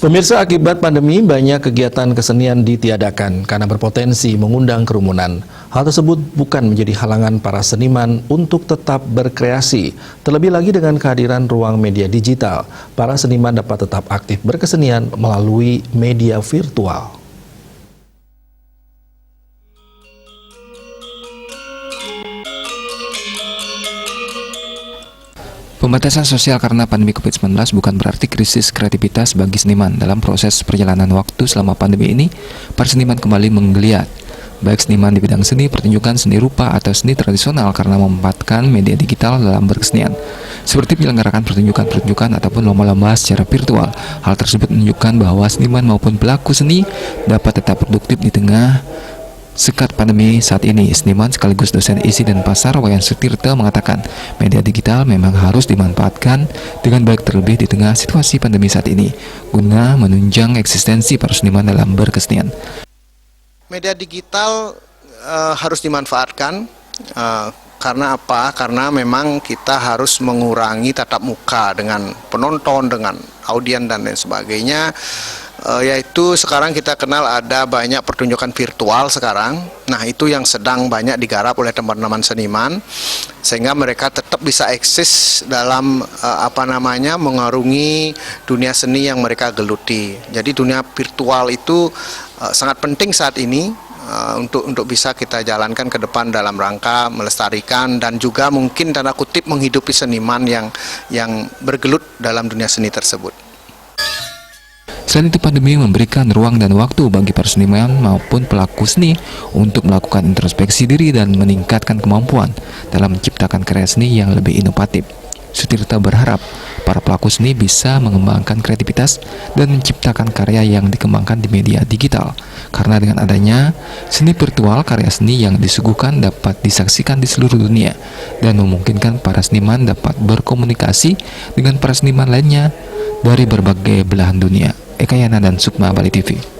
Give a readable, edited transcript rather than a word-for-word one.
Pemirsa, akibat pandemi banyak kegiatan kesenian ditiadakan karena berpotensi mengundang kerumunan. Hal tersebut bukan menjadi halangan para seniman untuk tetap berkreasi. Terlebih lagi dengan kehadiran ruang media digital, para seniman dapat tetap aktif berkesenian melalui media virtual. Pembatasan sosial karena pandemi COVID-19 bukan berarti krisis kreativitas bagi seniman. Dalam proses perjalanan waktu selama pandemi ini, para seniman kembali menggeliat. Baik seniman di bidang seni, pertunjukan, seni rupa, atau seni tradisional karena memanfaatkan media digital dalam berkesenian. Seperti menyelenggarakan pertunjukan-pertunjukan ataupun lomba-lomba secara virtual. Hal tersebut menunjukkan bahwa seniman maupun pelaku seni dapat tetap produktif di tengah sekat pandemi saat ini. Seniman sekaligus dosen isi dan pasar Wayan Sutirta mengatakan media digital memang harus dimanfaatkan dengan baik terlebih di tengah situasi pandemi saat ini guna menunjang eksistensi para seniman dalam berkesenian. Media digital harus dimanfaatkan karena apa? Karena memang kita harus mengurangi tatap muka dengan penonton, dengan audien dan lain sebagainya. Yaitu sekarang kita kenal ada banyak pertunjukan virtual sekarang. Nah, itu yang sedang banyak digarap oleh teman-teman seniman sehingga mereka tetap bisa eksis dalam mengarungi dunia seni yang mereka geluti. Jadi dunia virtual itu sangat penting saat ini untuk bisa kita jalankan ke depan dalam rangka melestarikan dan juga mungkin tanda kutip menghidupi seniman yang bergelut dalam dunia seni tersebut. Selain itu, pandemi memberikan ruang dan waktu bagi para seniman maupun pelaku seni untuk melakukan introspeksi diri dan meningkatkan kemampuan dalam menciptakan karya seni yang lebih inovatif. Sutirta berharap para pelaku seni bisa mengembangkan kreativitas dan menciptakan karya yang dikembangkan di media digital. Karena dengan adanya seni virtual, karya seni yang disuguhkan dapat disaksikan di seluruh dunia dan memungkinkan para seniman dapat berkomunikasi dengan para seniman lainnya dari berbagai belahan dunia. Eka Yana dan Sukma, Bali TV.